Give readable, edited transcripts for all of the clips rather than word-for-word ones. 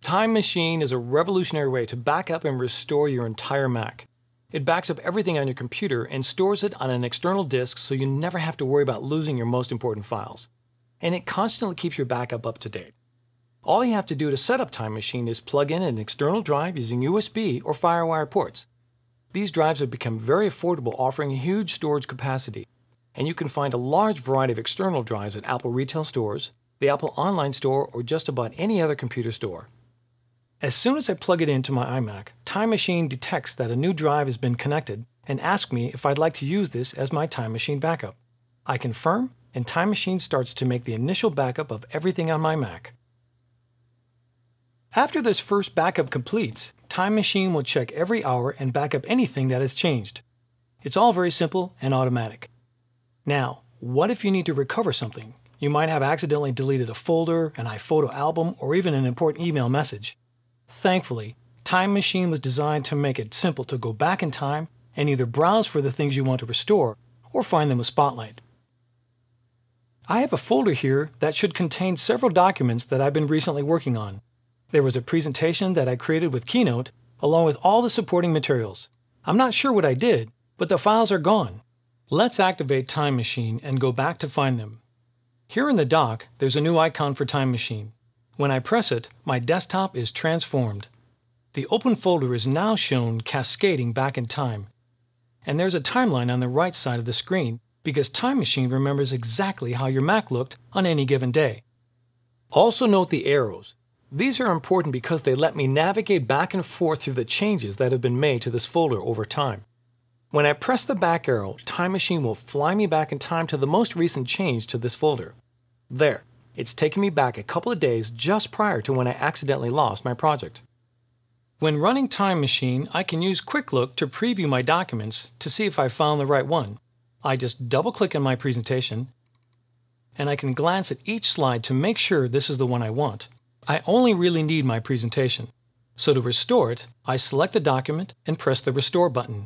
Time Machine is a revolutionary way to back up and restore your entire Mac. It backs up everything on your computer and stores it on an external disk so you never have to worry about losing your most important files. And it constantly keeps your backup up to date. All you have to do to set up Time Machine is plug in an external drive using USB or FireWire ports. These drives have become very affordable, offering huge storage capacity. And you can find a large variety of external drives at Apple retail stores, the Apple online store, or just about any other computer store. As soon as I plug it into my iMac, Time Machine detects that a new drive has been connected and asks me if I'd like to use this as my Time Machine backup. I confirm, and Time Machine starts to make the initial backup of everything on my Mac. After this first backup completes, Time Machine will check every hour and back up anything that has changed. It's all very simple and automatic. Now, what if you need to recover something? You might have accidentally deleted a folder, an iPhoto album, or even an important email message. Thankfully, Time Machine was designed to make it simple to go back in time and either browse for the things you want to restore or find them with Spotlight. I have a folder here that should contain several documents that I've been recently working on. There was a presentation that I created with Keynote along with all the supporting materials. I'm not sure what I did, but the files are gone. Let's activate Time Machine and go back to find them. Here in the dock, there's a new icon for Time Machine. When I press it, my desktop is transformed. The open folder is now shown cascading back in time. And there's a timeline on the right side of the screen because Time Machine remembers exactly how your Mac looked on any given day. Also note the arrows. These are important because they let me navigate back and forth through the changes that have been made to this folder over time. When I press the back arrow, Time Machine will fly me back in time to the most recent change to this folder. There, it's taken me back a couple of days just prior to when I accidentally lost my project. When running Time Machine, I can use Quick Look to preview my documents to see if I found the right one. I just double-click on my presentation, and I can glance at each slide to make sure this is the one I want. I only really need my presentation. So to restore it, I select the document and press the Restore button.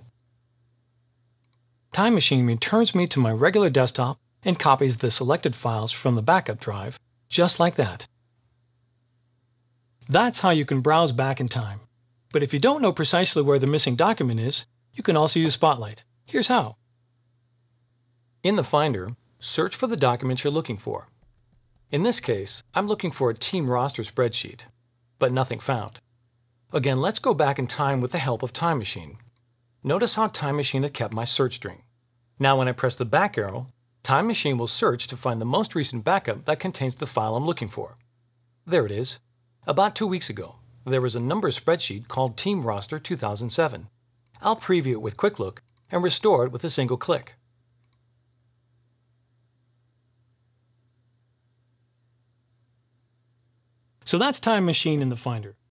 Time Machine returns me to my regular desktop and copies the selected files from the backup drive, just like that. That's how you can browse back in time. But if you don't know precisely where the missing document is, you can also use Spotlight. Here's how. In the Finder, search for the document you're looking for. In this case, I'm looking for a team roster spreadsheet, but nothing found. Again, let's go back in time with the help of Time Machine. Notice how Time Machine had kept my search string. Now when I press the back arrow, Time Machine will search to find the most recent backup that contains the file I'm looking for. There it is. About 2 weeks ago, there was a numbers spreadsheet called Team Roster 2007. I'll preview it with Quick Look and restore it with a single click. So that's Time Machine in the Finder.